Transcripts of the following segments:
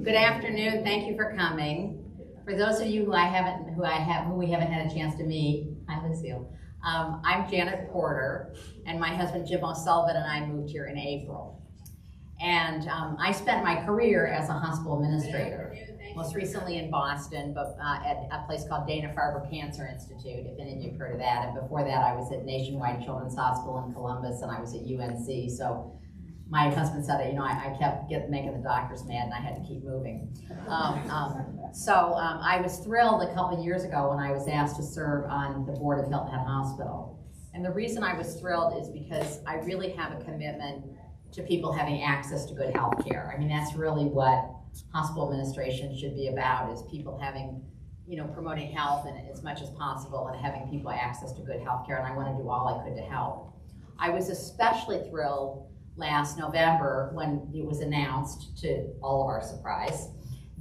Good afternoon. Thank you for coming. For those of you who we haven't had a chance to meet, hi Lucille. I'm Janet Porter, and my husband Jim O'Sullivan and I moved here in April. And I spent my career as a hospital administrator, most recently in Boston, but at a place called Dana-Farber Cancer Institute, if any of you have heard of that. And before that, I was at Nationwide Children's Hospital in Columbus, and I was at UNC. So my husband said, I kept making the doctors mad, and I had to keep moving. I was thrilled a couple of years ago when I was asked to serve on the board of Hilton Head Hospital. And the reason I was thrilled is because I really have a commitment to people having access to good health care. I mean, that's really what hospital administration should be about, is people having, promoting health and as much as possible and having people access to good health care, and I want to do all I could to help. I was especially thrilled last November when it was announced, to all of our surprise,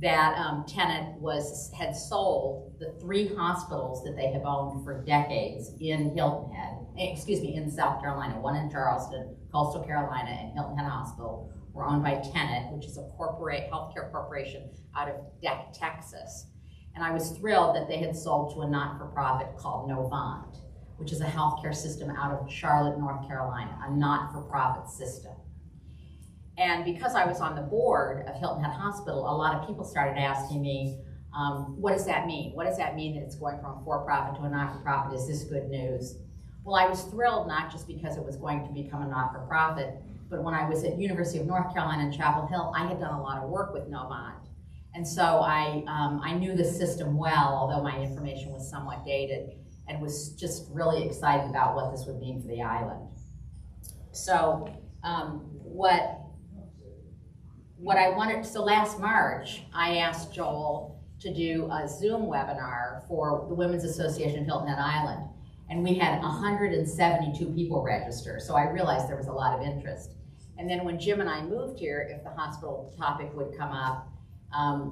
that Tenet had sold the 3 hospitals that they have owned for decades in in South Carolina, one in Charleston, Coastal Carolina, and Hilton Head Hospital were owned by Tenet, which is a healthcare corporation out of Texas. And I was thrilled that they had sold to a not-for-profit called Novant, which is a healthcare system out of Charlotte, North Carolina, a not-for-profit system. And because I was on the board of Hilton Head Hospital, a lot of people started asking me, what does that mean? What does that mean that it's going from a for-profit to a not-for-profit? Is this good news? Well, I was thrilled not just because it was going to become a not-for-profit, but when I was at University of North Carolina in Chapel Hill, I had done a lot of work with Novant. And so I knew the system well, although my information was somewhat dated, and was just really excited about what this would mean for the island. So so last March, I asked Joel to do a Zoom webinar for the Women's Association of Hilton Head Island. And we had 172 people register, so I realized there was a lot of interest. And then when Jim and I moved here, if the hospital topic would come up,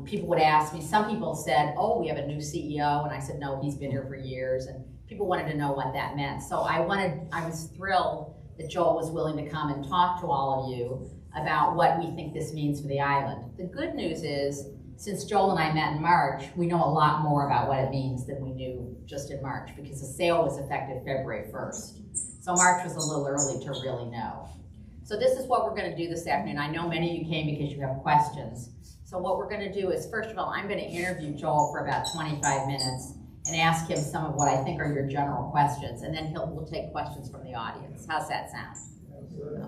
people would ask me. Some people said, oh, we have a new CEO, and I said, no, he's been here for years, and people wanted to know what that meant. So I was thrilled that Joel was willing to come and talk to all of you about what we think this means for the island. The good news is, since Joel and I met in March, we know a lot more about what it means than we knew just in March, because the sale was effective February 1st. So March was a little early to really know. So this is what we're going to do this afternoon. I know many of you came because you have questions. So what we're going to do is, first of all, I'm going to interview Joel for about 25 minutes and ask him some of what I think are your general questions, and then we'll take questions from the audience. How's that sound?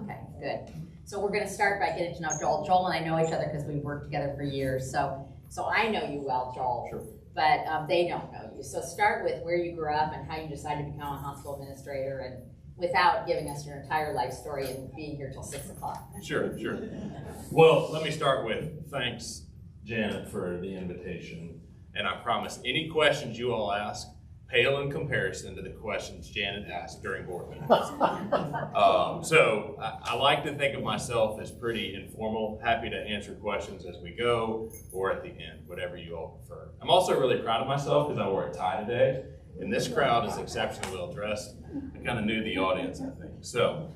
Okay, good. So we're going to start by getting to know Joel. Joel and I know each other because we've worked together for years. So I know you well, Joel, sure. But they don't know you. So start with where you grew up and how you decided to become a hospital administrator, and without giving us your entire life story and being here till 6 o'clock. Sure. Well, let me start with thanks, Janet, for the invitation. And I promise any questions you all ask pale in comparison to the questions Janet asked during board meetings. So I like to think of myself as pretty informal, happy to answer questions as we go or at the end, whatever you all prefer. I'm also really proud of myself because I wore a tie today, and this crowd is exceptionally well dressed. I kind of knew the audience, I think. So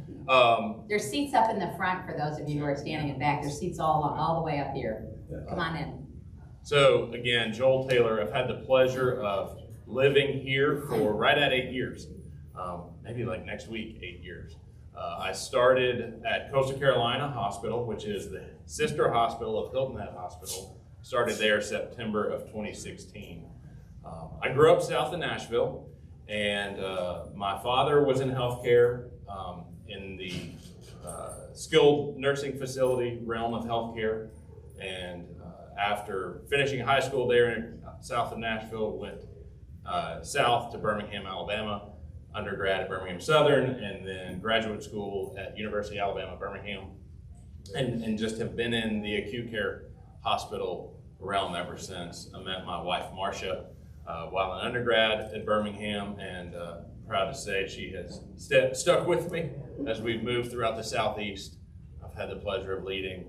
there's seats up in the front for those of you who are standing in back. There's seats all the way up here. Come on in. So again, Joel Taylor, I've had the pleasure of living here for right at 8 years, maybe like next week, 8 years. I started at Coastal Carolina Hospital, which is the sister hospital of Hilton Head Hospital. Started there September of 2016. I grew up south of Nashville, and my father was in healthcare in the skilled nursing facility realm of healthcare, and after finishing high school there in south of Nashville, went south to Birmingham, Alabama, undergrad at Birmingham Southern, and then graduate school at University of Alabama, Birmingham, and just have been in the acute care hospital realm ever since. I met my wife, Marcia, while an undergrad at Birmingham, and proud to say she has stuck with me as we've moved throughout the Southeast. I've had the pleasure of leading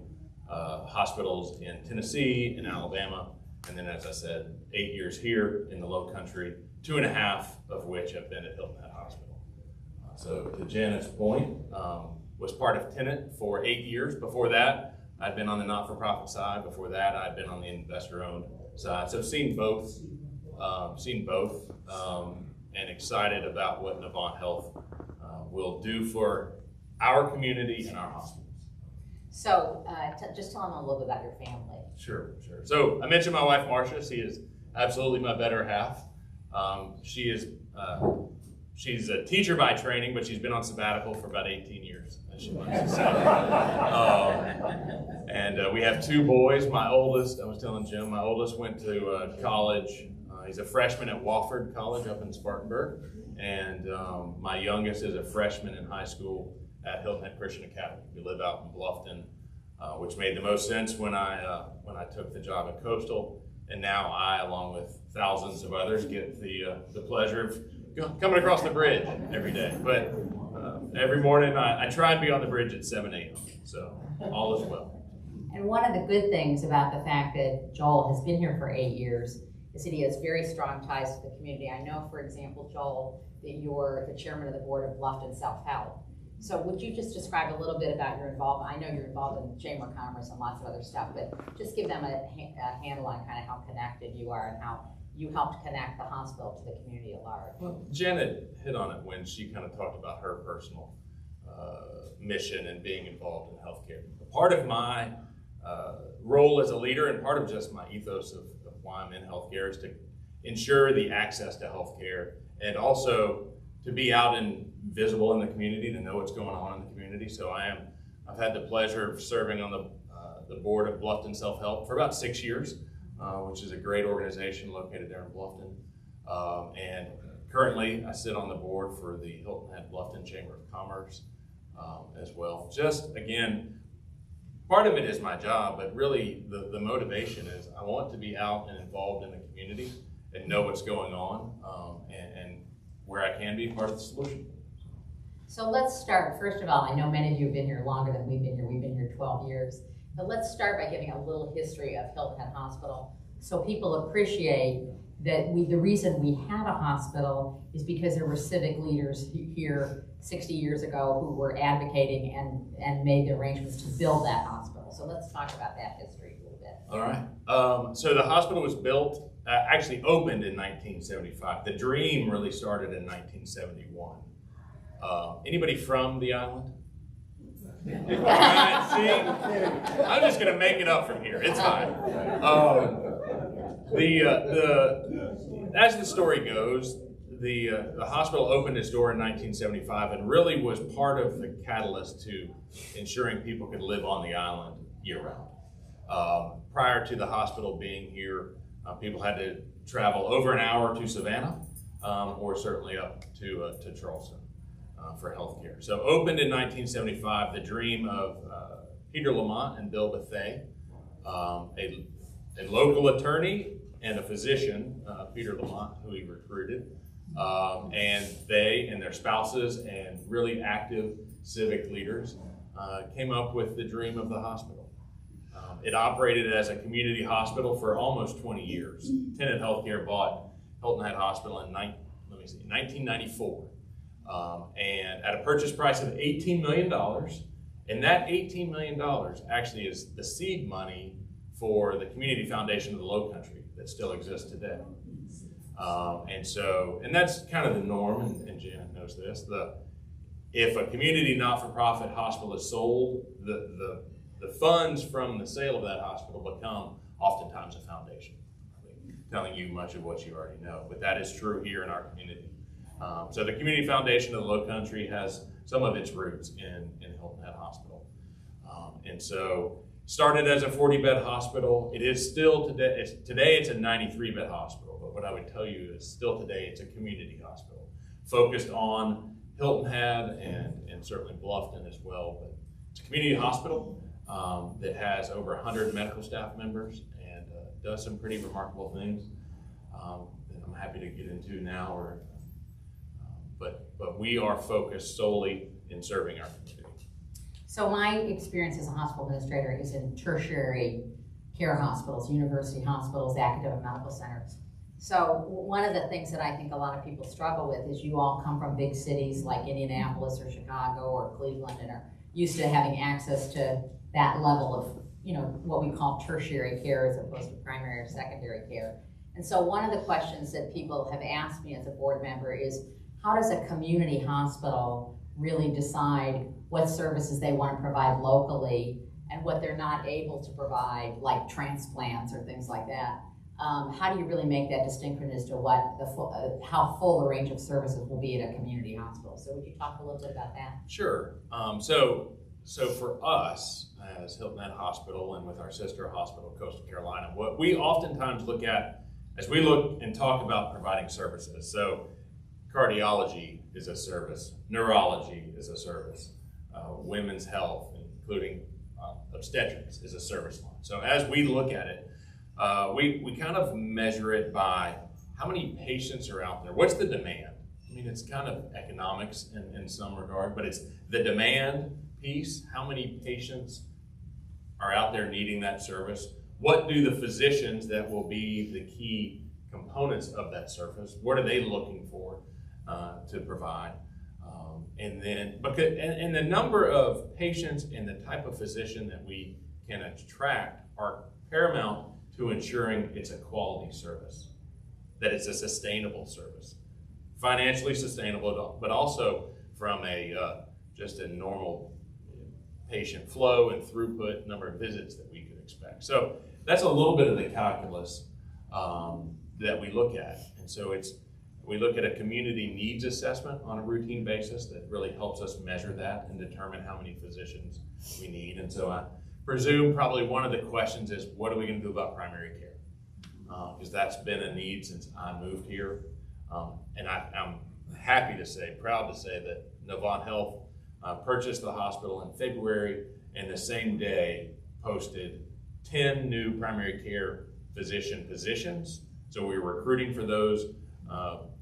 hospitals in Tennessee and Alabama, and then, as I said, 8 years here in the Low Country, 2.5 of which have been at Hilton Head Hospital. So to Janet's point, was part of Tenet for 8 years. Before that, I'd been on the not-for-profit side. Before that, I'd been on the investor-owned side. So I've seen both, and excited about what Novant Health will do for our community and our hospitals. So just tell them a little bit about your family. Sure. So I mentioned my wife, Marcia. She is absolutely my better half. She's a teacher by training, but she's been on sabbatical for about 18 years, as she likes to say. And we have 2 boys. My oldest, I was telling Jim, my oldest went to college. He's a freshman at Wofford College up in Spartanburg. And my youngest is a freshman in high school at Hilton Head Christian Academy. We live out in Bluffton, which made the most sense when I took the job at Coastal. And now I, along with thousands of others, get the pleasure of coming across the bridge every day. But every morning I try and be on the bridge at 7 a.m. So all is well. And one of the good things about the fact that Joel has been here for 8 years is that he has very strong ties to the community. I know, for example, Joel, that you're the chairman of the board of Bluffton Self Help. So would you just describe a little bit about your involvement? I know you're involved in the Chamber of Commerce and lots of other stuff, but just give them a handle on kind of how connected you are and how you helped connect the hospital to the community at large. Well, Janet hit on it when she kind of talked about her personal mission and being involved in healthcare. Part of my role as a leader and part of just my ethos of why I'm in healthcare is to ensure the access to healthcare and also to be out and visible in the community, to know what's going on in the community. So I've had the pleasure of serving on the board of Bluffton Self Help for about 6 years, which is a great organization located there in Bluffton. And currently I sit on the board for the Hilton Head Bluffton Chamber of Commerce as well. Just again, part of it is my job, but really the motivation is I want to be out and involved in the community and know what's going on, and where I can be part of the solution. So let's start, first of all, I know many of you have been here longer than we've been here 12 years, but let's start by giving a little history of Hilton Head Hospital so people appreciate that the reason we have a hospital is because there were civic leaders here 60 years ago who were advocating and made the arrangements to build that hospital. So let's talk about that history a little bit. All right. So the hospital was built, actually opened in 1975. The dream really started in 1971. Anybody from the island? See, I'm just going to make it up from here. It's fine. As the story goes, the hospital opened its door in 1975 and really was part of the catalyst to ensuring people could live on the island year-round. Prior to the hospital being here, people had to travel over an hour to Savannah, or certainly up to Charleston for healthcare. So opened in 1975, the dream of Peter Lamont and Bill Bethay, a local attorney and a physician, Peter Lamont, who he recruited, and they and their spouses and really active civic leaders came up with the dream of the hospital. It operated as a community hospital for almost 20 years. Tenet Healthcare bought Hilton Head Hospital in 1994, and at a purchase price of $18 million. And that $18 million actually is the seed money for the Community Foundation of the Low Country that still exists today. And that's kind of the norm, and Janet knows this. If a community not-for-profit hospital is sold, the funds from the sale of that hospital become oftentimes a foundation. Telling you much of what you already know, but that is true here in our community. So the Community Foundation of the Low Country has some of its roots in Hilton Head Hospital. And so started as a 40-bed hospital. It is still today it's a 93-bed hospital, but what I would tell you is still today it's a community hospital focused on Hilton Head and certainly Bluffton as well. But it's a community hospital that has over 100 medical staff members and does some pretty remarkable things that I'm happy to get into now. But we are focused solely in serving our community. So my experience as a hospital administrator is in tertiary care hospitals, university hospitals, academic medical centers. So one of the things that I think a lot of people struggle with is you all come from big cities like Indianapolis or Chicago or Cleveland and are used to having access to that level what we call tertiary care as opposed to primary or secondary care. And so one of the questions that people have asked me as a board member is, how does a community hospital really decide what services they want to provide locally and what they're not able to provide, like transplants or things like that? How do you really make that distinction as to what how full the range of services will be at a community hospital? So would you talk a little bit about that? Sure. So for us as Hilton Head Hospital and with our sister hospital, Coastal Carolina, what we oftentimes look at as we look and talk about providing services. So cardiology is a service, neurology is a service, women's health, including obstetrics, is a service line. So as we look at it, we kind of measure it by how many patients are out there. What's the demand? I mean, it's kind of economics in some regard, but it's the demand piece. How many patients are out there needing that service? What do the physicians that will be the key components of that service, what are they looking for to provide? And then, and the number of patients and the type of physician that we can attract are paramount to ensuring it's a quality service, that it's a sustainable service, financially sustainable, but also from just a normal patient flow and throughput, number of visits that we could expect. So that's a little bit of the calculus that we look at. And so we look at a community needs assessment on a routine basis that really helps us measure that and determine how many physicians we need. And so I presume probably one of the questions is, what are we going to do about primary care? Because that's been a need since I moved here. And I'm happy to say, proud to say that Novant Health purchased the hospital in February, and the same day posted 10 new primary care physician positions. So we're recruiting for those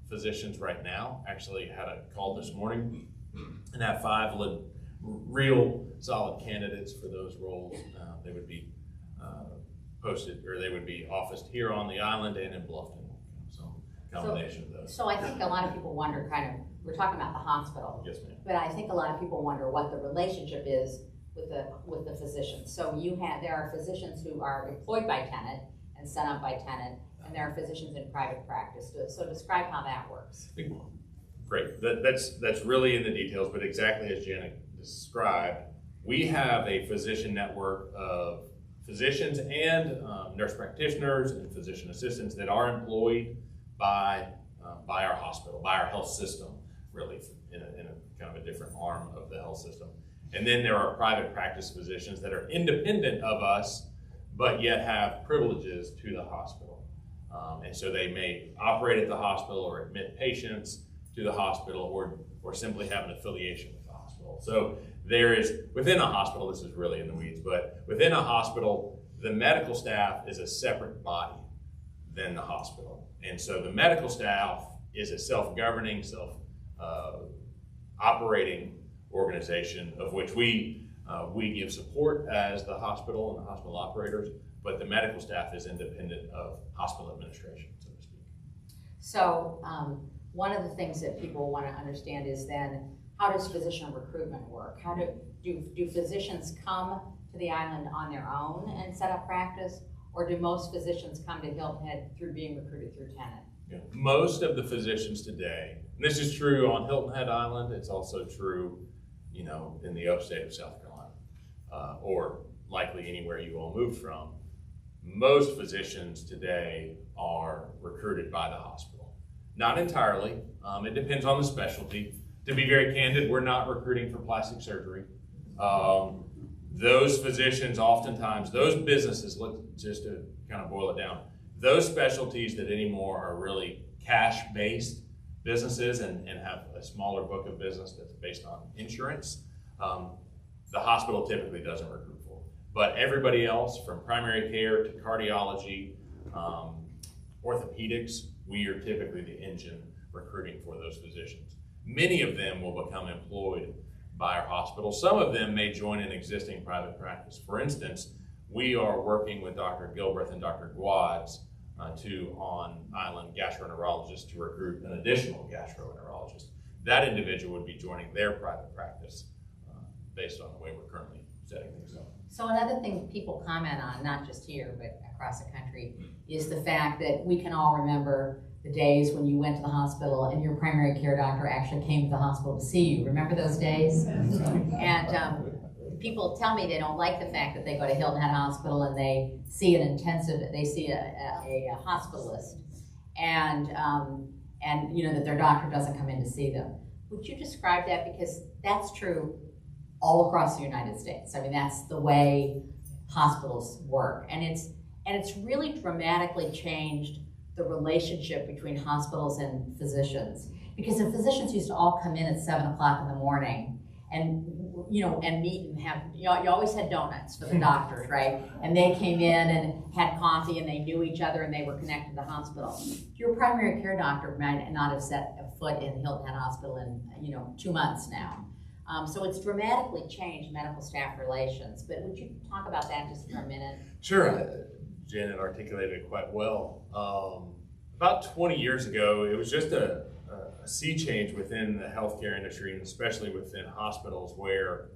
physicians right now. Actually had a call this morning and have 5 real solid candidates for those roles. They would be posted, or they would be officed here on the island and in Bluffton. So combination of those. So I think a lot of people wonder we're talking about the hospital. Yes, ma'am. But I think a lot of people wonder what the relationship is with the physicians. So there are physicians who are employed by Tenet and sent up by Tenet, and there are physicians in private practice. So describe how that works. Great. That's really in the details, but exactly as Janet described, we have a physician network of physicians and nurse practitioners and physician assistants that are employed by our hospital, by our health system, really, in a kind of a different arm of the health system. And then there are private practice physicians that are independent of us, but yet have privileges to the hospital. And so they may operate at the hospital or admit patients to the hospital or simply have an affiliation with the hospital. So there is, within a hospital, this is really in the weeds, but within a hospital, the medical staff is a separate body than the hospital. And so the medical staff is a self-governing, operating organization of which we give support as the hospital and the hospital operators, but the medical staff is independent of hospital administration, so to speak. So one of the things that people want to understand is then, how does physician recruitment work? How do physicians come to the island on their own and set up practice, or do most physicians come to Hilton Head through being recruited through Tenet? Yeah. Most of the physicians today, and this is true on Hilton Head Island, it's also true, in the upstate of South Carolina, or likely anywhere you all moved from. Most physicians today are recruited by the hospital. Not entirely, it depends on the specialty. To be very candid, we're not recruiting for plastic surgery. Those physicians oftentimes, those businesses, just to kind of boil it down, those specialties that anymore are really cash-based businesses and have a smaller book of business that's based on insurance, the hospital typically doesn't recruit for. But everybody else, from primary care to cardiology, orthopedics, we are typically the engine recruiting for those physicians. Many of them will become employed by our hospital. Some of them may join an existing private practice. For instance, we are working with Dr. Gilbreth and Dr. Gwads, two on-island gastroenterologists, to recruit an additional gastroenterologist. That individual would be joining their private practice based on the way we're currently setting things up. So another thing people comment on, not just here, but across the country, is the fact that we can all remember the days when you went to the hospital and your primary care doctor actually came to the hospital to see you. Remember those days? And people tell me they don't like the fact that they go to Hilton Head Hospital and they see a hospitalist, and you know that their doctor doesn't come in to see them. Would you describe that? Because that's true all across the United States. I mean, that's the way hospitals work, and it's really dramatically changed the relationship between hospitals and physicians. Because the physicians used to all come in at 7 o'clock in the morning and meet and have, you always had donuts for the doctors, right? And they came in and had coffee and they knew each other and they were connected to the hospital. Your primary care doctor might not have set a foot in Hilton Head Hospital in 2 months now. So it's dramatically changed medical staff relations. But would you talk about that just for a minute? Sure. Janet articulated it quite well. About 20 years ago, it was just a sea change within the healthcare industry, and especially within hospitals, where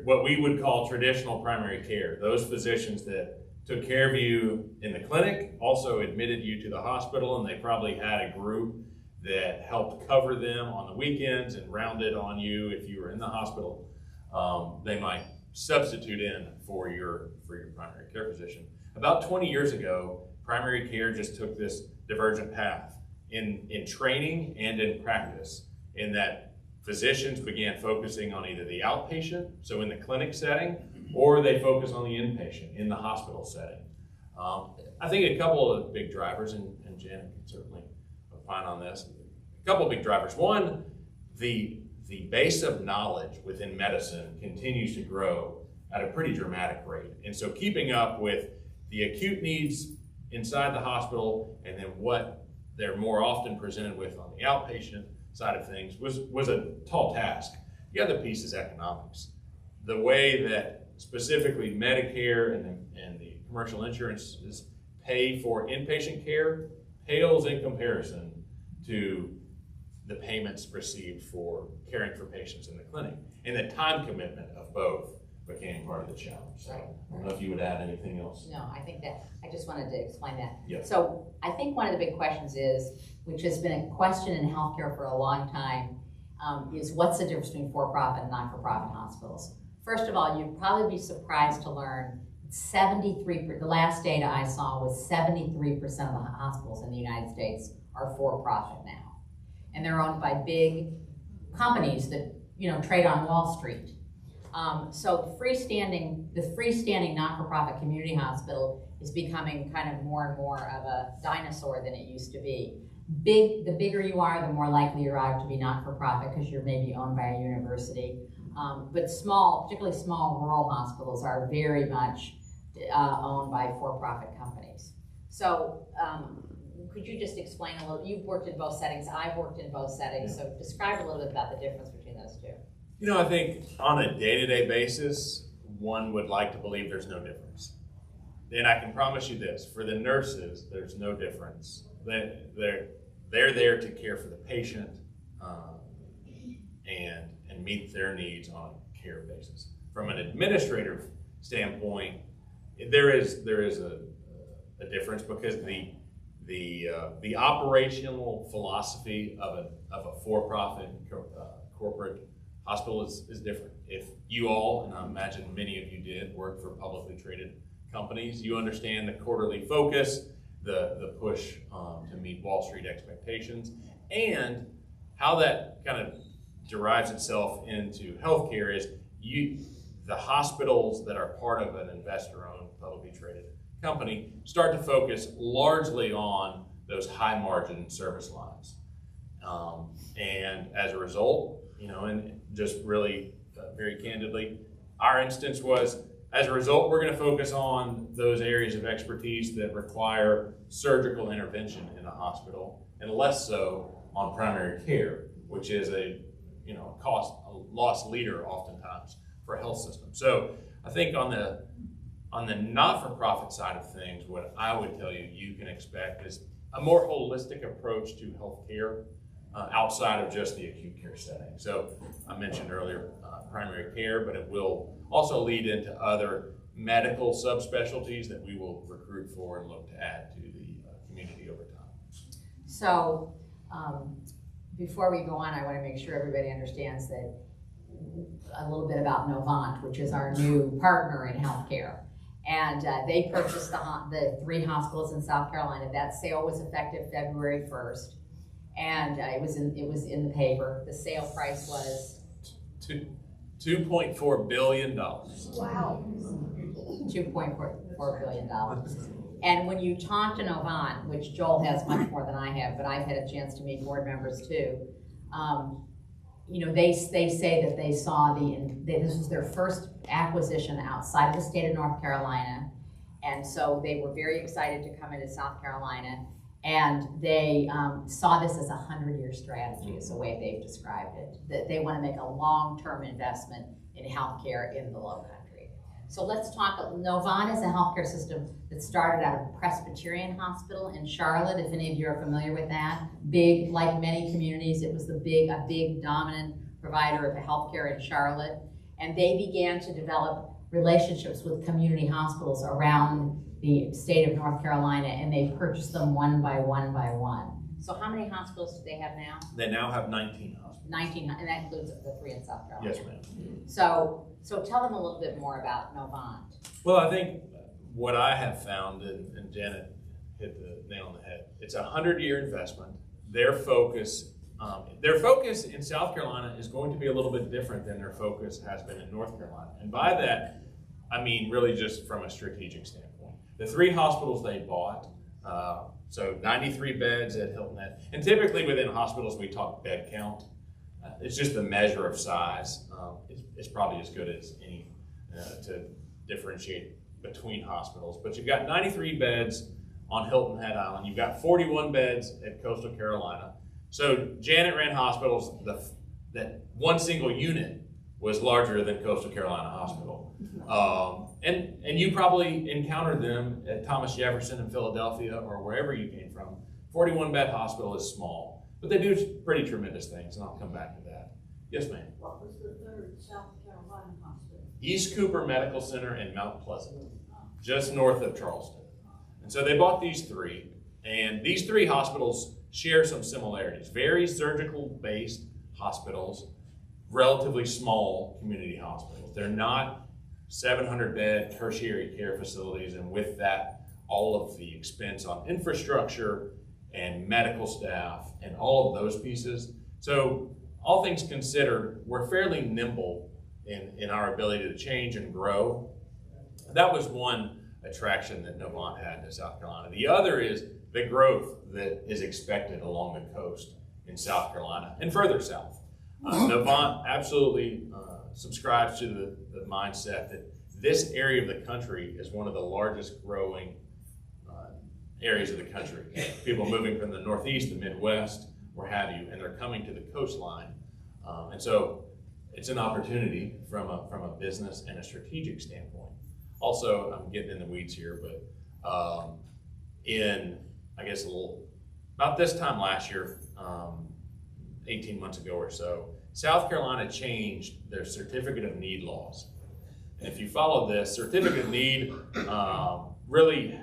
what we would call traditional primary care, those physicians that took care of you in the clinic, also admitted you to the hospital, and they probably had a group that helped cover them on the weekends and rounded on you if you were in the hospital. They might substitute in for your primary care physician. About 20 years ago, primary care just took this divergent path in training and in practice, in that physicians began focusing on either the outpatient, so in the clinic setting, or they focus on the inpatient in the hospital setting. I think a couple of big drivers, and Janet can certainly opine on this, a couple of big drivers. One, the base of knowledge within medicine continues to grow at a pretty dramatic rate. And so keeping up with the acute needs inside the hospital and then what they're more often presented with on the outpatient side of things was a tall task. The other piece is economics. The way that specifically Medicare and the commercial insurances pay for inpatient care pales in comparison to the payments received for caring for patients in the clinic. And the time commitment of both became part of the challenge. So I don't know if you would add anything else. No, I think that, I just wanted to explain that. Yep. So I think one of the big questions is, which has been a question in healthcare for a long time, is what's the difference between for-profit and not-for-profit hospitals? First of all, you'd probably be surprised to learn 73%, the last data I saw was 73% of the hospitals in the United States are for-profit now. And they're owned by big companies that, trade on Wall Street. So the freestanding not-for-profit community hospital is becoming kind of more and more of a dinosaur than it used to be. The bigger you are, the more likely you are to be not-for-profit because you're maybe owned by a university. But particularly small rural hospitals are very much owned by for-profit companies. So could you just explain a little, you've worked in both settings, I've worked in both settings, so describe a little bit about the difference between those two. I think on a day-to-day basis, one would like to believe there's no difference. And I can promise you this, for the nurses, there's no difference. They're there to care for the patient and meet their needs on a care basis. From an administrative standpoint, there is a difference because the operational philosophy of a for-profit corporate hospital is different. If you all, and I imagine many of you did, work for publicly traded companies, you understand the quarterly focus, the push to meet Wall Street expectations, and how that kind of derives itself into healthcare is the hospitals that are part of an investor-owned, publicly traded company start to focus largely on those high-margin service lines. And as a result, and just really very candidly, our instance was, as a result, we're going to focus on those areas of expertise that require surgical intervention in the hospital, and less so on primary care, which is a loss leader oftentimes for health systems. So I think on the not-for-profit side of things, what I would tell you can expect is a more holistic approach to healthcare, outside of just the acute care setting. So I mentioned earlier primary care, but it will also lead into other medical subspecialties that we will recruit for and look to add to the community over time. So before we go on, I want to make sure everybody understands that a little bit about Novant, which is our new partner in healthcare. And they purchased the 3 hospitals in South Carolina. That sale was effective February 1st. And it was in the paper. The sale price was $2.4 billion. Wow. $2.4 billion. And when you talk to Novant, which Joel has much more than I have, but I've had a chance to meet board members too, you know, they say that they saw this was their first acquisition outside of the state of North Carolina. And so they were very excited to come into South Carolina. And they saw this as a 100-year strategy, is the way they've described it. That they want to make a long-term investment in healthcare in the Low Country. So let's talk. Novant is a healthcare system that started out of Presbyterian Hospital in Charlotte. If any of you are familiar with that, big, like many communities, it was a big dominant provider of healthcare in Charlotte. And they began to develop relationships with community hospitals around the state of North Carolina, and they purchased them one by one by one. So how many hospitals do they have now? They now have 19 hospitals. 19, and that includes the 3 in South Carolina. Yes, ma'am. So tell them a little bit more about Novant. Well, I think what I have found, and Janet hit the nail on the head, it's a 100-year investment. Their focus in South Carolina is going to be a little bit different than their focus has been in North Carolina. And by that, I mean really just from a strategic standpoint. The 3 hospitals they bought, so 93 beds at Hilton Head, and typically within hospitals we talk bed count. It's just the measure of size. It's probably as good as any to differentiate between hospitals. But you've got 93 beds on Hilton Head Island. You've got 41 beds at Coastal Carolina. So Janet ran hospitals that one single unit was larger than Coastal Carolina Hospital. And you probably encountered them at Thomas Jefferson in Philadelphia or wherever you came from. 41-bed hospital is small, but they do pretty tremendous things, and I'll come back to that. Yes, ma'am. What was the 3rd South Carolina hospital? East Cooper Medical Center in Mount Pleasant, just north of Charleston. And so they bought these 3, and these 3 hospitals share some similarities. Very surgical-based hospitals, relatively small community hospitals. They're not 700-bed tertiary care facilities, and with that, all of the expense on infrastructure and medical staff and all of those pieces. So all things considered, we're fairly nimble in our ability to change and grow. That was one attraction that Novant had to South Carolina. The other is the growth that is expected along the coast in South Carolina and further south. Novant absolutely subscribes to the mindset that this area of the country is one of the largest growing areas of the country. People moving from the Northeast, the Midwest, where have you, and they're coming to the coastline. And so it's an opportunity from a business and a strategic standpoint. Also, I'm getting in the weeds here, but I guess about this time last year, 18 months ago or so, South Carolina changed their Certificate of Need laws. And if you follow this, Certificate of Need really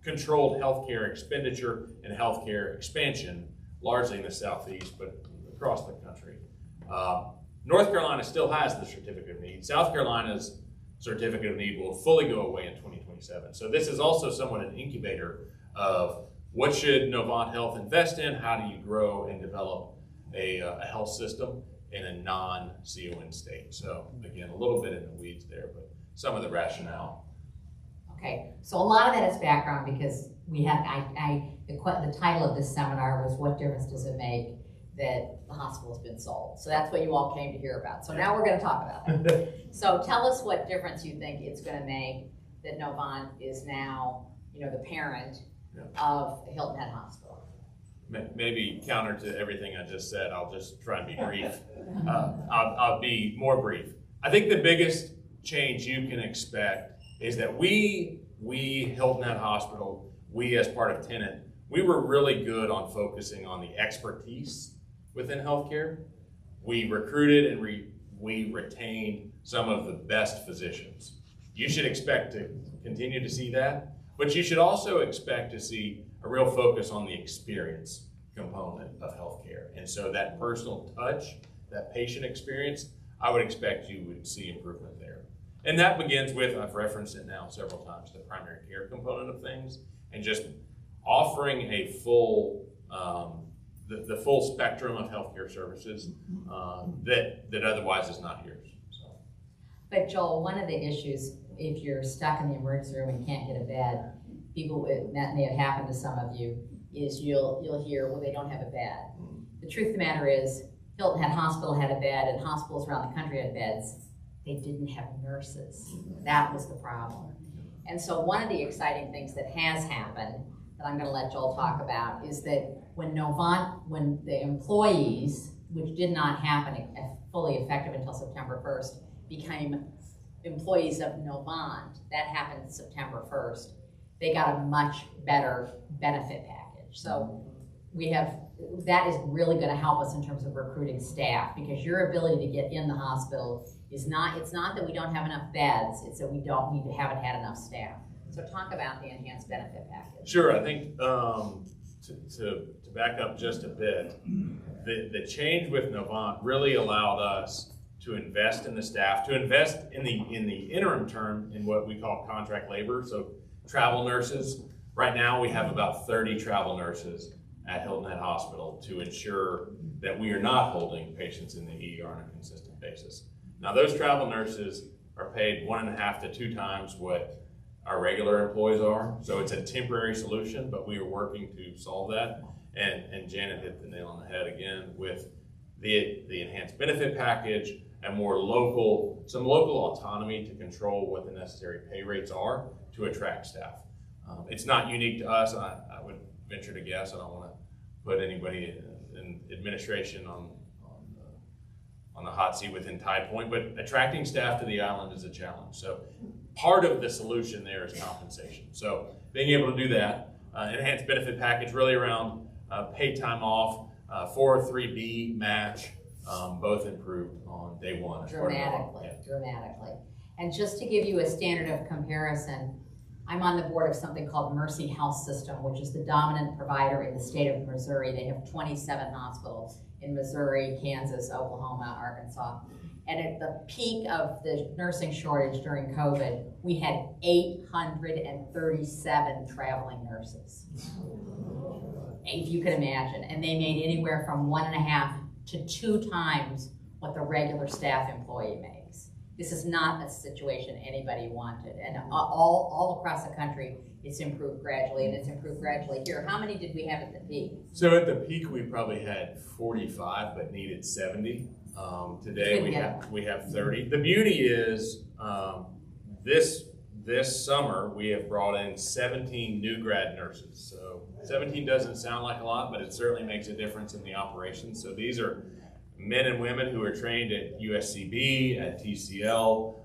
controlled healthcare expenditure and healthcare expansion, largely in the Southeast, but across the country. North Carolina still has the Certificate of Need. South Carolina's Certificate of Need will fully go away in 2027. So this is also somewhat an incubator of what should Novant Health invest in, how do you grow and develop a health system in a non-CON state. So again, a little bit in the weeds there, but some of the rationale. Okay, so a lot of that is background because we have, the title of this seminar was "What Difference Does It Make That the Hospital's Been Sold?" So that's what you all came to hear about. So now we're going to talk about it. So tell us what difference you think it's going to make that Novant is now, the parent of Hilton Head Hospital. Maybe counter to everything I just said, I'll just try and be brief. I'll be more brief. I think the biggest change you can expect is that we Hilton Head Hospital, we as part of Tenet, we were really good on focusing on the expertise within healthcare. We recruited and we retained some of the best physicians. You should expect to continue to see that, but you should also expect to see a real focus on the experience component of healthcare. And so that personal touch, that patient experience, I would expect you would see improvement there. And that begins with, I've referenced it now several times, the primary care component of things, and just offering a full, the full spectrum of healthcare services that otherwise is not here. So. But Joel, one of the issues, if you're stuck in the emergency room and can't get a bed, that may have happened to some of you, is you'll hear, well, they don't have a bed. The truth of the matter is, Hilton Head Hospital had a bed, and hospitals around the country had beds. They didn't have nurses. That was the problem. And so one of the exciting things that has happened, that I'm gonna let Joel talk about, is that when the employees, which did not happen fully effective until September 1st, became employees of Novant, that happened September 1st, they got a much better benefit package. So that is really gonna help us in terms of recruiting staff, because your ability to get in the hospital it's not that we don't have enough beds, it's that we haven't had enough staff. So talk about the enhanced benefit package. Sure, I think to back up just a bit, the change with Novant really allowed us to invest in the staff, to invest in the interim term in what we call contract labor, so travel nurses. Right now we have about 30 travel nurses at Hilton Head Hospital to ensure that we are not holding patients in the ER on a consistent basis. Now those travel nurses are paid 1.5 to 2 times what our regular employees are. So it's a temporary solution, but we are working to solve that. And Janet hit the nail on the head again with the enhanced benefit package and some local autonomy to control what the necessary pay rates are to attract staff. It's not unique to us. I would venture to guess, I don't want to put anybody in administration on the hot seat within Tide Point, but attracting staff to the island is a challenge. So part of the solution there is compensation. So being able to do that, enhanced benefit package really around paid time off, 403B match, both improved on day one. Dramatically. And just to give you a standard of comparison, I'm on the board of something called Mercy Health System, which is the dominant provider in the state of Missouri. They have 27 hospitals in Missouri, Kansas, Oklahoma, Arkansas. And at the peak of the nursing shortage during COVID, we had 837 traveling nurses. If you can imagine. And they made anywhere from 1.5 to 2 times what the regular staff employee makes. This is not a situation anybody wanted. And all across the country, it's improved gradually, and it's improved gradually here. How many did we have at the peak? So at the peak, we probably had 45, but needed 70. Today we have 30. The beauty is this summer we have brought in 17 new grad nurses. So 17 doesn't sound like a lot, but it certainly makes a difference in the operations. So these are men and women who are trained at USCB, at TCL,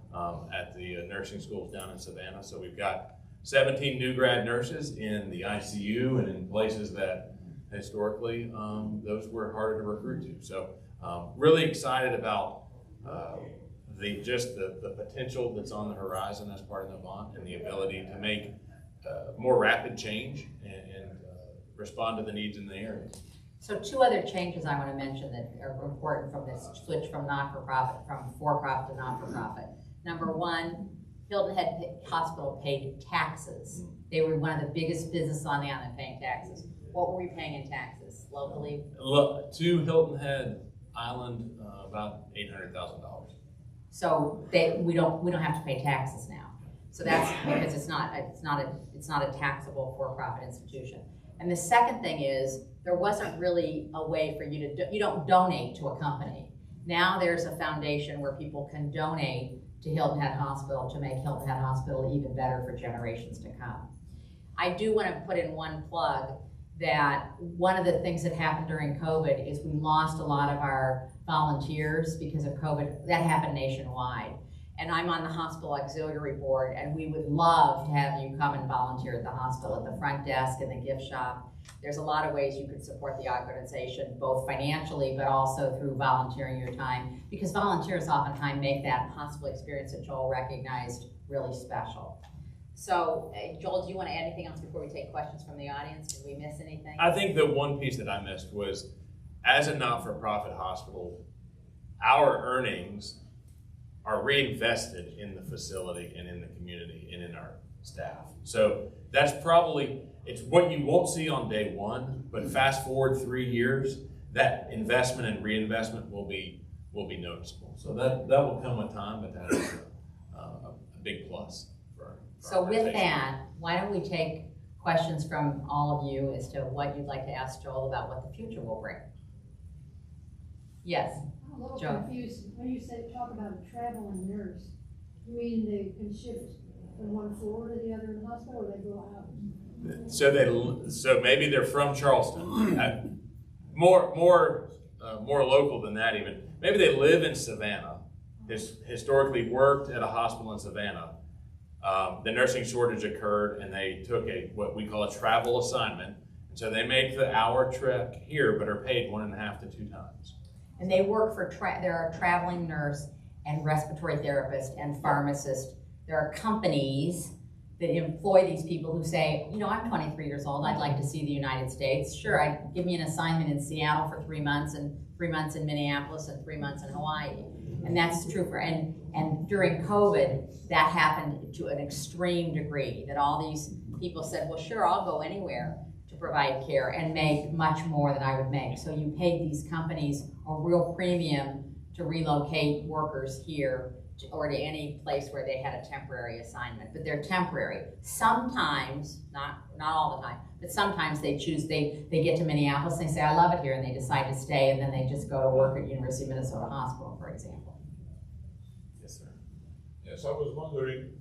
at the nursing schools down in Savannah. So we've got 17 new grad nurses in the ICU and in places that historically those were harder to recruit to. So really excited about the potential that's on the horizon as part of Novant and the ability to make more rapid change and respond to the needs in the area. So 2 other changes I want to mention that are important from this switch from for-profit to non-for-profit. Number 1, Hilton Head Hospital paid taxes. They were one of the biggest businesses on the island paying taxes. What were we paying in taxes locally? To Hilton Head Island, about $800,000. So we don't have to pay taxes now. So that's because it's not a taxable for-profit institution. And the second thing is, there wasn't really a way for you to, you don't donate to a company. Now there's a foundation where people can donate to Hilton Head Hospital to make Hilton Head Hospital even better for generations to come. I do want to put in one plug that one of the things that happened during COVID is we lost a lot of our volunteers because of COVID. That happened nationwide. And I'm on the hospital auxiliary board, and we would love to have you come and volunteer at the hospital, at the front desk, in the gift shop. There's a lot of ways you could support the organization, both financially, but also through volunteering your time, because volunteers oftentimes make that hospital experience that Joel recognized really special. So, Joel, do you want to add anything else before we take questions from the audience? Did we miss anything? I think the one piece that I missed was, as a not-for-profit hospital, our earnings are reinvested in the facility and in the community and in our staff. So that's probably, it's what you won't see on day one, but fast forward 3 years, that investment and reinvestment will be noticeable. So that will come with time, but that is a big plus for our So with organization. that, why don't we take questions from all of you as to what you'd like to ask Joel about what the future will bring? Yes. I'm a little Joe. confused, when you say, talk about a traveling nurse, you mean they can shift from one floor to the other in the hospital, or they go out? So maybe they're from Charleston. More local than that even. Maybe they live in Savannah, historically worked at a hospital in Savannah. The nursing shortage occurred, and they took what we call a travel assignment. So they make the hour trip here, but are paid 1.5 to 2 times. And they work for, there are traveling nurse and respiratory therapist and pharmacist. There are companies that employ these people who say, you know, I'm 23 years old, I'd like to see the United States. Sure, give me an assignment in Seattle for 3 months, and 3 months in Minneapolis, and 3 months in Hawaii. And that's true for, and during COVID, that happened to an extreme degree, that all these people said, well, sure, I'll go anywhere to provide care and make much more than I would make. So you paid these companies a real premium to relocate workers here or to any place where they had a temporary assignment, but they're temporary. Sometimes, not all the time, but sometimes they choose, they get to Minneapolis and they say, I love it here, and they decide to stay, and then they just go to work at University of Minnesota Hospital, for example. Yes, sir. Yes, I was wondering,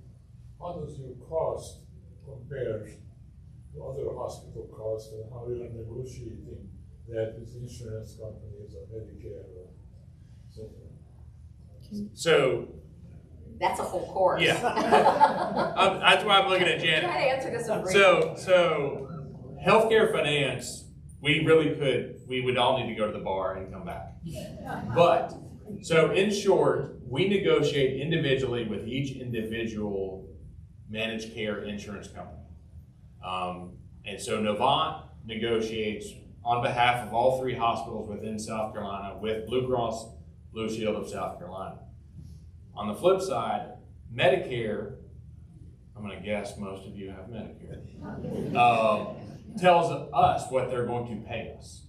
how does your cost compare to other hospital costs, and how you are negotiating that with insurance companies or Medicare or so forth? So, That's a whole course. yeah. That's why I'm looking at Try to Janet. answer this in brief. So healthcare finance, we would all need to go to the bar and come back. But, so in short, we negotiate individually with each individual managed care insurance company. And so Novant negotiates on behalf of all 3 hospitals within South Carolina with Blue Cross Blue Shield of South Carolina. On the flip side, Medicare, I'm going to guess most of you have Medicare, tells us what they're going to pay us.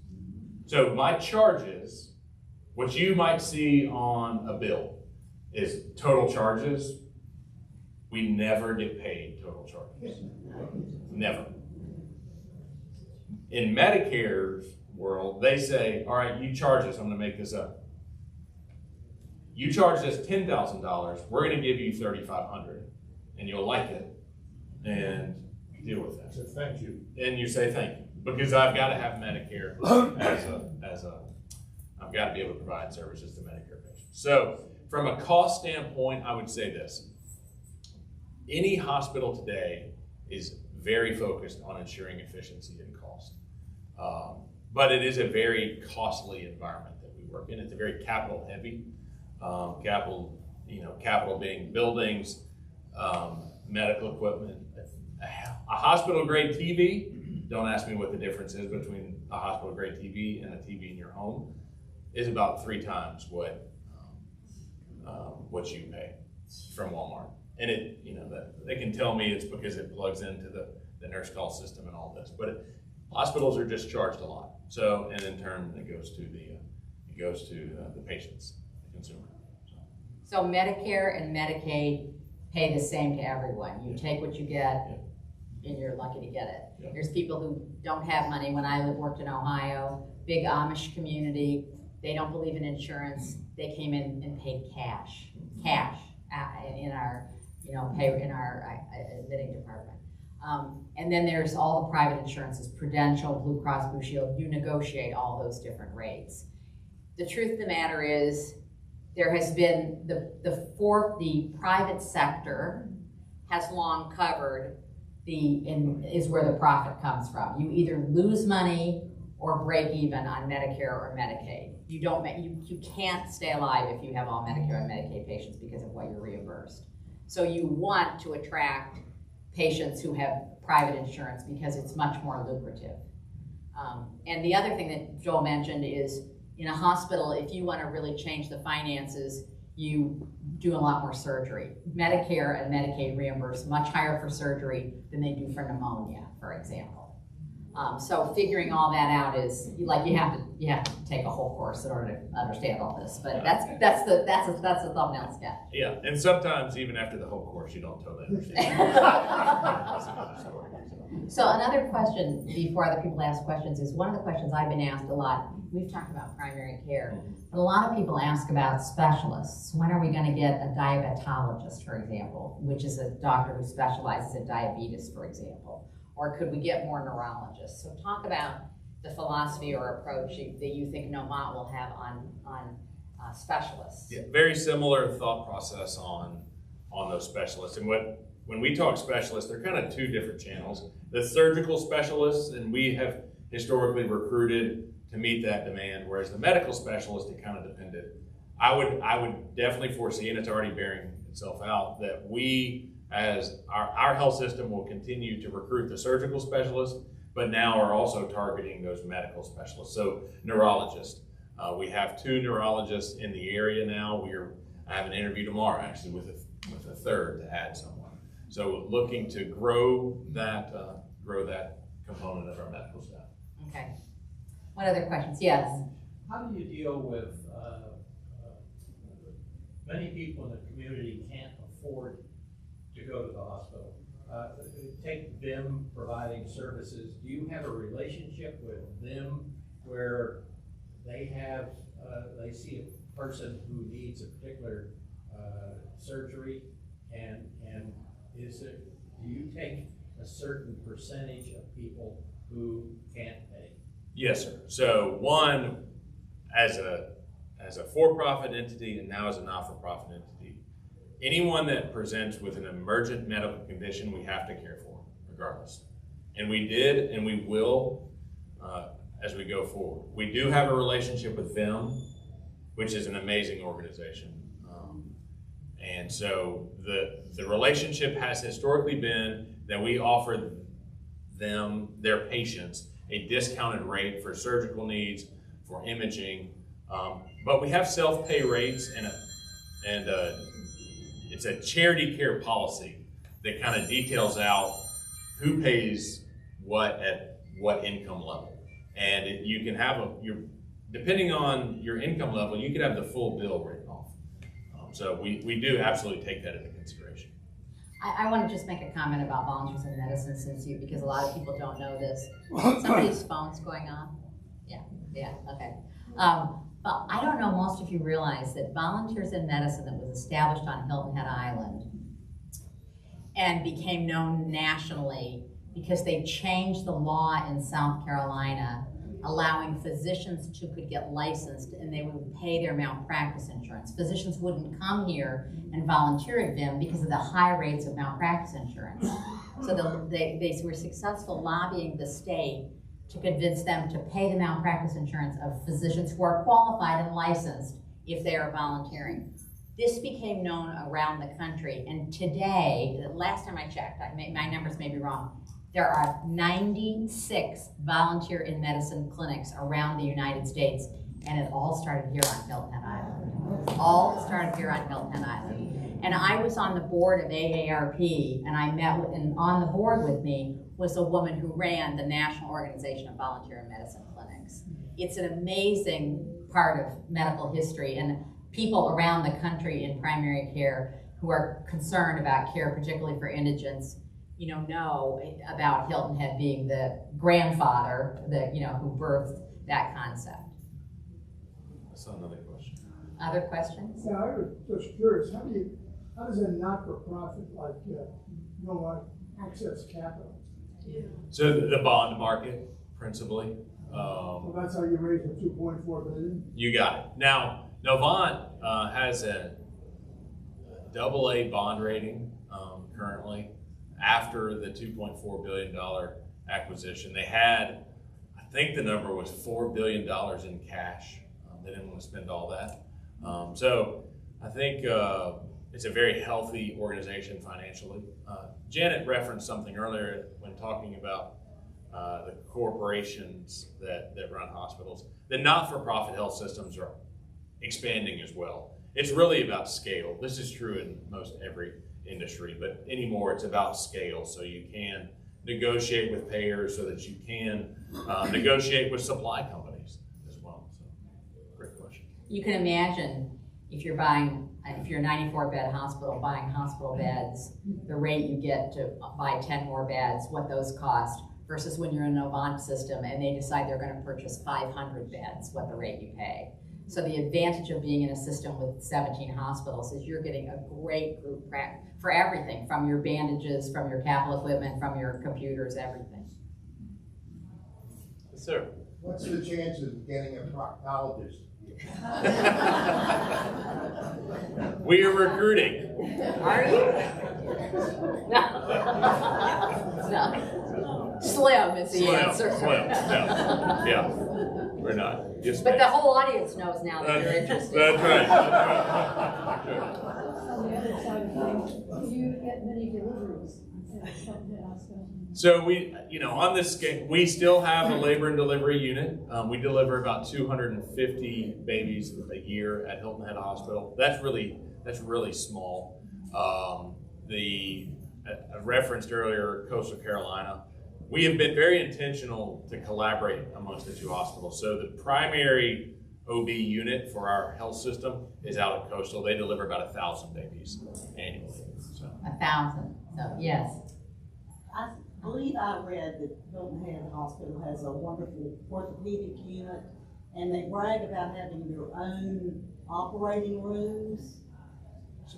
So my charges, what you might see on a bill, is total charges. We never get paid total charges. Never. In Medicare's world, they say, all right, you charge us, I'm going to make this up. You charge us $10,000, we're going to give you $3,500, and you'll like it, and deal with that. So thank you. And you say thank you, because I've got to have Medicare I've got to be able to provide services to Medicare patients. So from a cost standpoint, I would say this. Any hospital today is very focused on ensuring efficiency and cost. But it is a very costly environment that we work in. It's a very capital heavy. Capital being buildings, medical equipment. A hospital grade TV, don't ask me what the difference is between a hospital grade TV and a TV in your home, is about 3 times what you pay from Walmart. And they can tell me it's because it plugs into the nurse call system and all this, but hospitals are just charged a lot. So, and in turn, it goes to the patients, the consumer. So Medicare and Medicaid pay the same to everyone. You take what you get, and you're lucky to get it. Yeah. There's people who don't have money. When I worked in Ohio, big Amish community, they don't believe in insurance. They came in and paid cash in our, in our admitting department. And then there's all the private insurances, Prudential, Blue Cross Blue Shield. You negotiate all those different rates. The truth of the matter is, there has been the private sector has long covered is where the profit comes from. You either lose money or break even on Medicare or Medicaid. You can't stay alive if you have all Medicare and Medicaid patients because of what you're reimbursed. So you want to attract patients who have private insurance because it's much more lucrative. And the other thing that Joel mentioned is in a hospital, if you want to really change the finances, you do a lot more surgery. Medicare and Medicaid reimburse much higher for surgery than they do for pneumonia, for example. So figuring all that out is like you have to take a whole course in order to understand all this. But that's the thumbnail sketch. Yeah, and sometimes even after the whole course, you don't totally understand. So another question before other people ask questions is one of the questions I've been asked a lot. We've talked about primary care, but a lot of people ask about specialists. When are we going to get a diabetologist, for example, which is a doctor who specializes in diabetes, for example? Or could we get more neurologists? So talk about the philosophy or approach that you think Novant will have on specialists. Yeah, very similar thought process on those specialists. And when we talk specialists, they're kind of two different channels. The surgical specialists, and we have historically recruited to meet that demand, whereas the medical specialist, it kind of depended. I would definitely foresee, and it's already bearing itself out, that we, as our health system, will continue to recruit the surgical specialists, but now are also targeting those medical specialists. So neurologists. We have 2 neurologists in the area now. I have an interview tomorrow, actually, with a third to add someone. So looking to grow that component of our medical staff. Okay. What other questions? Yes. How do you deal with many people in the community can't afford to go to the hospital? Take them providing services. Do you have a relationship with them where they see a person who needs a particular surgery, and do you take a certain percentage of people who can't pay? Yes, sir. So one, as a for-profit entity and now as a not-for-profit entity, anyone that presents with an emergent medical condition, we have to care for, regardless. And we did, and we will as we go forward. We do have a relationship with them, which is an amazing organization. And so the relationship has historically been that we offer them, their patients, a discounted rate for surgical needs, for imaging, but we have self-pay rates and it's a charity care policy that kind of details out who pays what at what income level. And you can have depending on your income level, you could have the full bill written off. So we do absolutely take that into consideration. I want to just make a comment about volunteers in medicine because a lot of people don't know this. Somebody's phone's going on? Yeah, okay. But I don't know, most of you realize that Volunteers in Medicine that was established on Hilton Head Island and became known nationally because they changed the law in South Carolina allowing physicians could get licensed and they would pay their malpractice insurance. Physicians wouldn't come here and volunteer at them because of the high rates of malpractice insurance. So they were successful lobbying the state to convince them to pay the malpractice insurance of physicians who are qualified and licensed if they are volunteering. This became known around the country, and today, the last time I checked, my numbers may be wrong, there are 96 volunteer in medicine clinics around the United States, and it all started here on Hilton Head Island. All started here on Hilton Head Island. And I was on the board of AARP, and I met with, and on the board with me was a woman who ran the National Organization of Volunteer in Medicine Clinics. It's an amazing part of medical history, and people around the country in primary care who are concerned about care, particularly for indigents, know about Hilton Head being the grandfather who birthed that concept. That's another question. Other questions? Yeah, I was just curious, how does a not-for-profit like access capital? So the bond market, principally. Well, that's how you raise the $2.4 billion? You got it. Now, Novant has a AA bond rating currently. After the $2.4 billion acquisition, they had, I think the number was $4 billion in cash. They didn't want to spend all that. So I think it's a very healthy organization financially. Janet referenced something earlier when talking about the corporations that run hospitals. The not-for-profit health systems are expanding as well. It's really about scale. This is true in most every industry, but anymore it's about scale. So you can negotiate with payers so that you can negotiate with supply companies as well. So, great question. You can imagine if you're a 94-bed hospital buying hospital beds, the rate you get to buy 10 more beds, what those cost, versus when you're in a Novant system and they decide they're going to purchase 500 beds, what the rate you pay. So the advantage of being in a system with 17 hospitals is you're getting a great group for everything, from your bandages, from your capital equipment, from your computers, everything. Yes, sir. What's the chances of getting a proctologist? We are recruiting. Are you? No. No. Slim is the answer. Slim. No. Yeah. We're not. Yes, But ma'am. the whole audience knows now that you're interested. That's right. That's right. On the other side of things, do you get many deliveries at Hilton Head Hospital? So we, on this scale, we still have a labor and delivery unit. We deliver about 250 babies a year at Hilton Head Hospital. That's really small. I referenced earlier Coastal Carolina. We have been very intentional to collaborate amongst the two hospitals. So the primary OB unit for our health system is out at Coastal. They deliver about 1,000 babies annually. So. 1,000. So yes. I believe I read that Hilton Head Hospital has a wonderful orthopedic unit, and they brag about having their own operating rooms.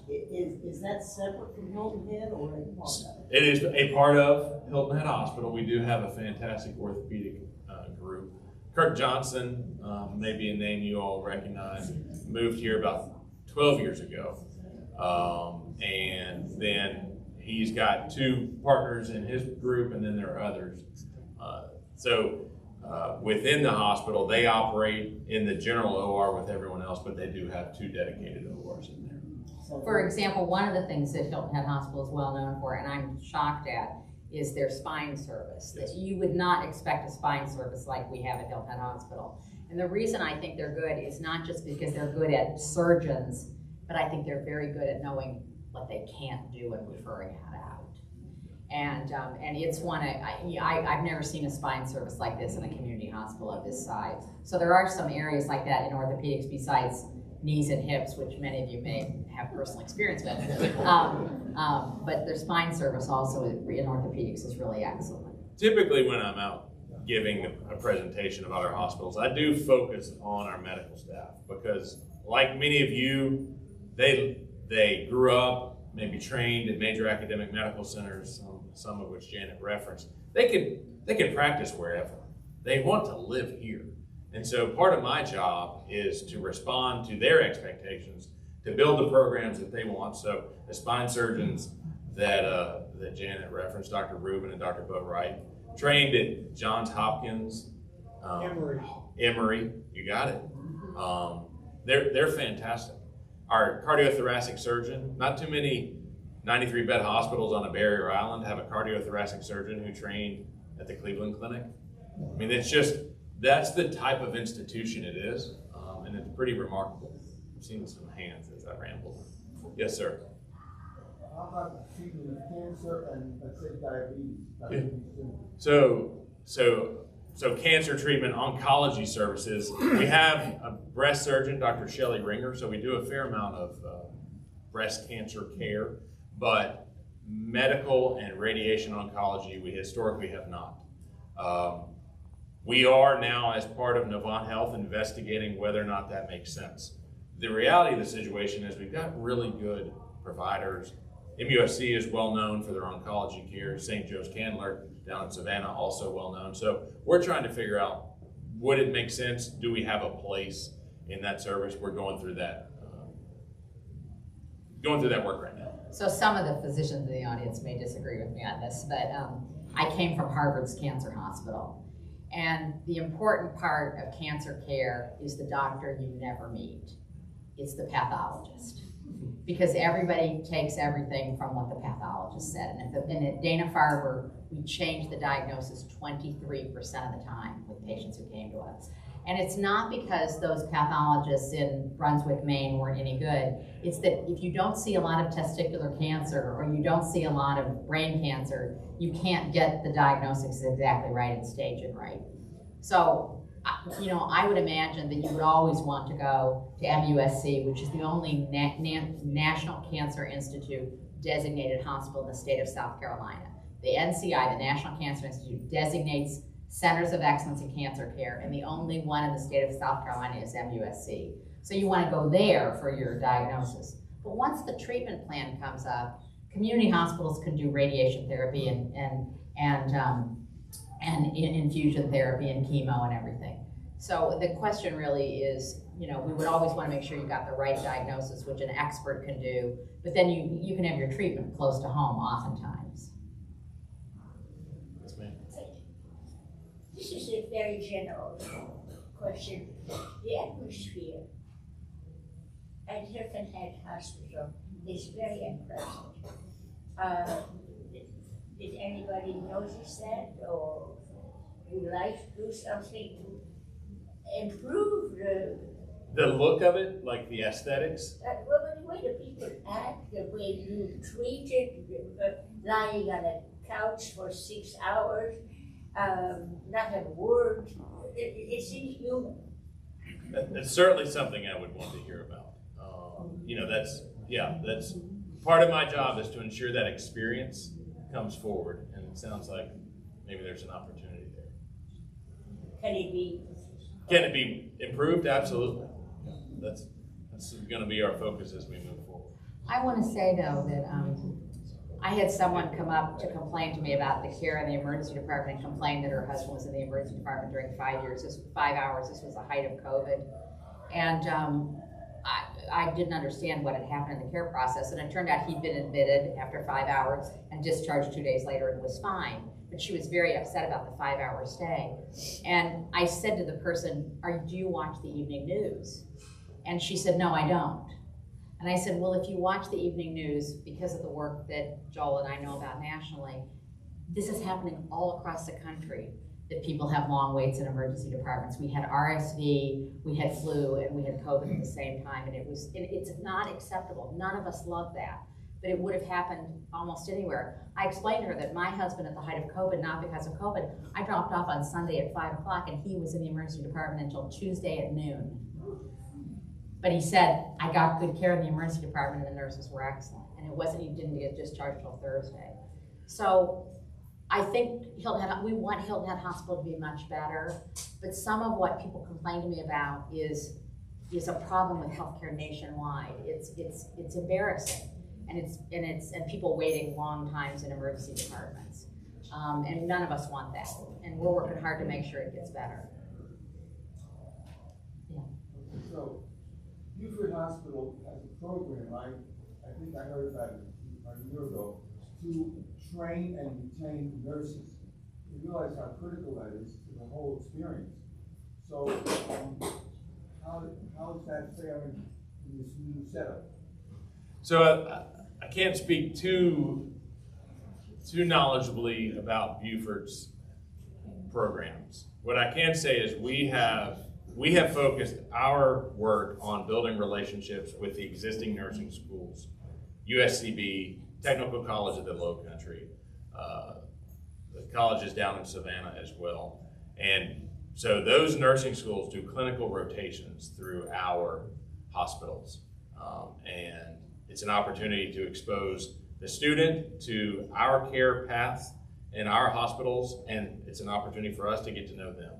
Is that separate from Hilton Head, or a part of it? It is a part of Hilton Head Hospital. We do have a fantastic orthopedic group. Kirk Johnson, maybe a name you all recognize, moved here about 12 years ago. And then he's got 2 partners in his group, and then there are others. Within the hospital, they operate in the general OR with everyone else, but they do have 2 dedicated ORs in there. For example, one of the things that Hilton Head Hospital is well known for, and I'm shocked at, is their spine service. Yes. That you would not expect a spine service like we have at Hilton Head Hospital. And the reason I think they're good is not just because they're good at surgeons, but I think they're very good at knowing what they can't do and referring it out. And it's one, I've never seen a spine service like this in a community hospital of this size. So there are some areas like that in orthopedics besides knees and hips, which many of you may have personal experience with. But their spine service also in orthopedics is really excellent. Typically when I'm out giving a presentation about our hospitals, I do focus on our medical staff because like many of you, they grew up, maybe trained at major academic medical centers, some of which Janet referenced. They can practice wherever. They want to live here. And so part of my job is to respond to their expectations, to build the programs that they want. So the spine surgeons that Janet referenced, Dr. Rubin and Dr. Boatwright, trained at Johns Hopkins, Emory, you got it. They're fantastic. Our cardiothoracic surgeon, not too many 93-bed hospitals on a barrier island have a cardiothoracic surgeon who trained at the Cleveland Clinic. I mean, that's the type of institution it is, and it's pretty remarkable. I've seen some hands as I ramble. Yes, sir. How about treatment of cancer and, let's say, diabetes? So cancer treatment, oncology services. We have a breast surgeon, Dr. Shelley Ringer, so we do a fair amount of breast cancer care, but medical and radiation oncology, we historically have not. We are now, as part of Novant Health, investigating whether or not that makes sense. The reality of the situation is we've got really good providers. MUSC is well known for their oncology care. St. Joe's Candler down in Savannah, also well known. So we're trying to figure out, would it make sense? Do we have a place in that service. We're going through that work right now. So some of the physicians in the audience may disagree with me on this, but I came from Harvard's Cancer Hospital. And the important part of cancer care is the doctor you never meet. It's the pathologist. Because everybody takes everything from what the pathologist said. And at Dana-Farber, we changed the diagnosis 23% of the time with patients who came to us. And it's not because those pathologists in Brunswick, Maine weren't any good. It's that if you don't see a lot of testicular cancer or you don't see a lot of brain cancer, you can't get the diagnosis exactly right and stage it right. So, you know, I would imagine that you would always want to go to MUSC, which is the only National Cancer Institute designated hospital in the state of South Carolina. The NCI, the National Cancer Institute, designates Centers of Excellence in Cancer Care, and the only one in the state of South Carolina is MUSC. So you want to go there for your diagnosis. But once the treatment plan comes up, community hospitals can do radiation therapy and infusion therapy and chemo and everything. So the question really is, you know, we would always want to make sure you got the right diagnosis, which an expert can do, but then you can have your treatment close to home oftentimes. Yes, ma'am. This is a very general question. The atmosphere at Hilton Head Hospital is very unpleasant. Did anybody notice that, or would like to do something to improve The look of it, like the aesthetics. well, the way the people act, the way you treat it, lying on a couch for 6 hours, not a word, it's inhuman. It's certainly something I would want to hear about. You know, that's part of my job is to ensure that experience comes forward, and it sounds like maybe there's an opportunity there. Can it be improved? Absolutely. That's going to be our focus as we move forward. I want to say though that I had someone come up to complain to me about the care in the emergency department and complain that her husband was in the emergency department during 5 hours. This was the height of COVID. And I didn't understand what had happened in the care process. And it turned out he'd been admitted after 5 hours and discharged 2 days later and was fine. But she was very upset about the 5 hour stay. And I said to the person, do you watch the evening news? And she said, no, I don't. And I said, well, if you watch the evening news, because of the work that Joel and I know about nationally, this is happening all across the country, that people have long waits in emergency departments. We had RSV, we had flu, and we had COVID at the same time, and it's not acceptable. None of us love that, but it would have happened almost anywhere. I explained to her that my husband at the height of COVID, not because of COVID, I dropped off on Sunday at 5 o'clock, and he was in the emergency department until Tuesday at noon. But he said, I got good care in the emergency department and the nurses were excellent. And he didn't get discharged till Thursday. So I think we want Hilton Head Hospital to be much better, but some of what people complain to me about is a problem with healthcare nationwide. It's embarrassing, and people waiting long times in emergency departments. And none of us want that. And we're working hard to make sure it gets better. Yeah. So, Buford Hospital has a program, right? I think I heard about it a year ago, to train and retain nurses. You realize how critical that is to the whole experience. So, how is that faring in this new setup? So I can't speak too knowledgeably about Buford's programs. What I can say is we have focused our work on building relationships with the existing nursing schools, USCB, Technical College of the Lowcountry, the colleges down in Savannah as well. And so those nursing schools do clinical rotations through our hospitals. And it's an opportunity to expose the student to our care paths in our hospitals, and it's an opportunity for us to get to know them.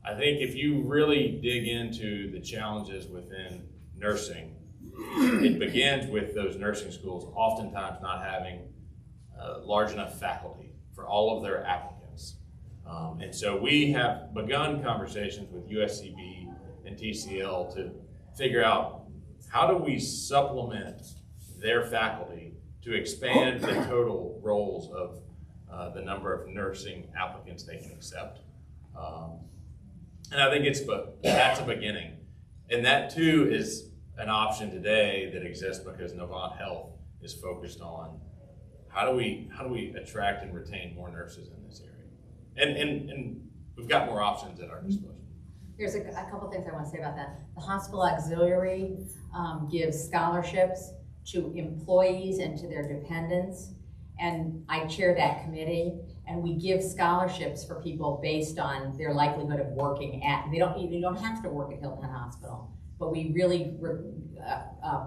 I think if you really dig into the challenges within nursing, it begins with those nursing schools oftentimes not having large enough faculty for all of their applicants. And so we have begun conversations with USCB and TCL to figure out how do we supplement their faculty to expand the total roles of the number of nursing applicants they can accept. And I think that's a beginning. And that too is an option today that exists because Novant Health is focused on how do we attract and retain more nurses in this area. And we've got more options at our disposal. There's a couple things I want to say about that. The hospital auxiliary gives scholarships to employees and to their dependents. And I chair that committee, and we give scholarships for people based on their likelihood of working at, you don't have to work at Hilton Head Hospital, but we really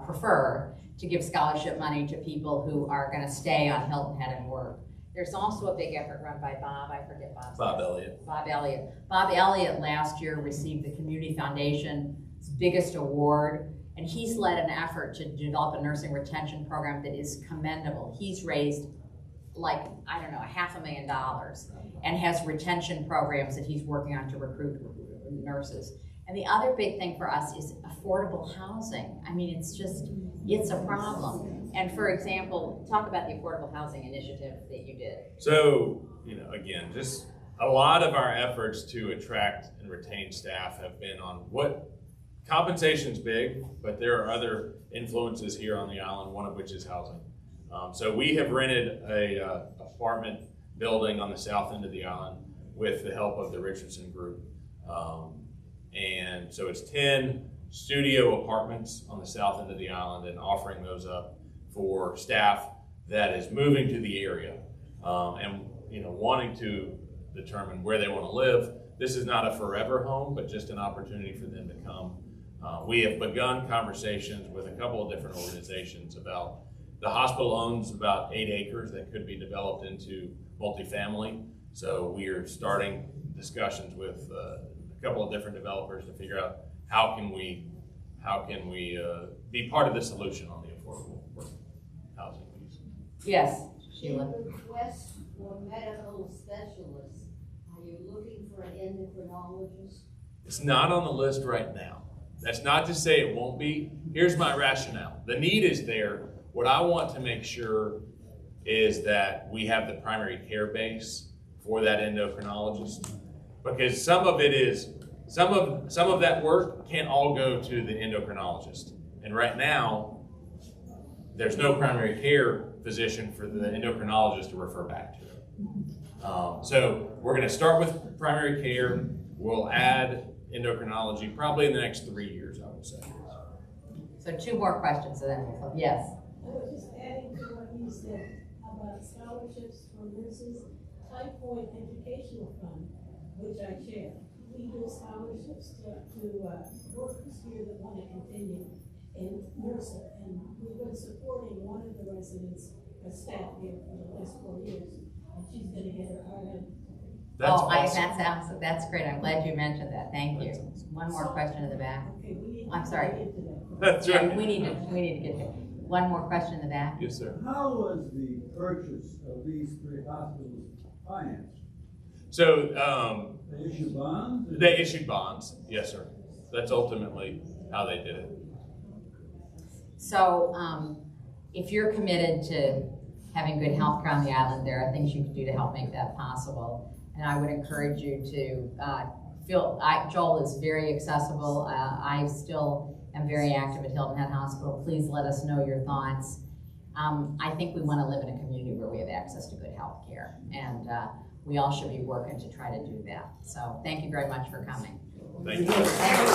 prefer to give scholarship money to people who are gonna stay on Hilton Head and work. There's also a big effort run by Bob, I forget Bob's name. Bob Elliott. Bob Elliott. Bob Elliott last year received the Community Foundation's biggest award, and he's led an effort to develop a nursing retention program that is commendable. He's raised like, I don't know, $500,000 and has retention programs that he's working on to recruit nurses. And the other big thing for us is affordable housing. I mean, it's a problem. And for example, talk about the affordable housing initiative that you did. So, again, just a lot of our efforts to attract and retain staff have been on what compensation's big, but there are other influences here on the island, one of which is housing. So we have rented a apartment building on the south end of the island with the help of the Richardson Group. And so it's 10 studio apartments on the south end of the island and offering those up for staff that is moving to the area and wanting to determine where they want to live. This is not a forever home, but just an opportunity for them to come. We have begun conversations with a couple of different organizations about the hospital owns about 8 acres that could be developed into multifamily. So we are starting discussions with a couple of different developers to figure out how can we be part of the solution on the affordable housing piece. Yes, Sheila. Request for medical specialists. Are you looking for an endocrinologist? It's not on the list right now. That's not to say it won't be. Here's my rationale. The need is there. What I want to make sure is that we have the primary care base for that endocrinologist, because some of that work can't all go to the endocrinologist. And right now, there's no primary care physician for the endocrinologist to refer back to. So we're going to start with primary care. We'll add endocrinology probably in the next 3 years, I would say. So 2 more questions, and then we'll, yes. I was just adding to what you said about scholarships for nurses. Type Point Educational Fund, which I chair, we do scholarships to workers here that want to continue in nursing. And we've been supporting one of the residents, a staff here for the last 4 years, and she's going to get her RN. Awesome. That's great. I'm glad you mentioned that. Thank you. One more question in the back. Okay, we need I'm sorry. get to that. That's right. We need to get there. One more question in the back. Yes, sir. How was the purchase of these 3 hospitals financed? So They issued bonds? they issued bonds. Yes, sir. That's ultimately how they did it. So if you're committed to having good health care on the island, there are things you can do to help make that possible. And I would encourage you to Joel is very accessible. I still am very active at Hilton Head Hospital. Please let us know your thoughts. I think we want to live in a community where we have access to good health care, and we all should be working to try to do that. So thank you very much for coming. Thank you. Thank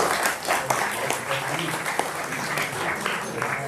you.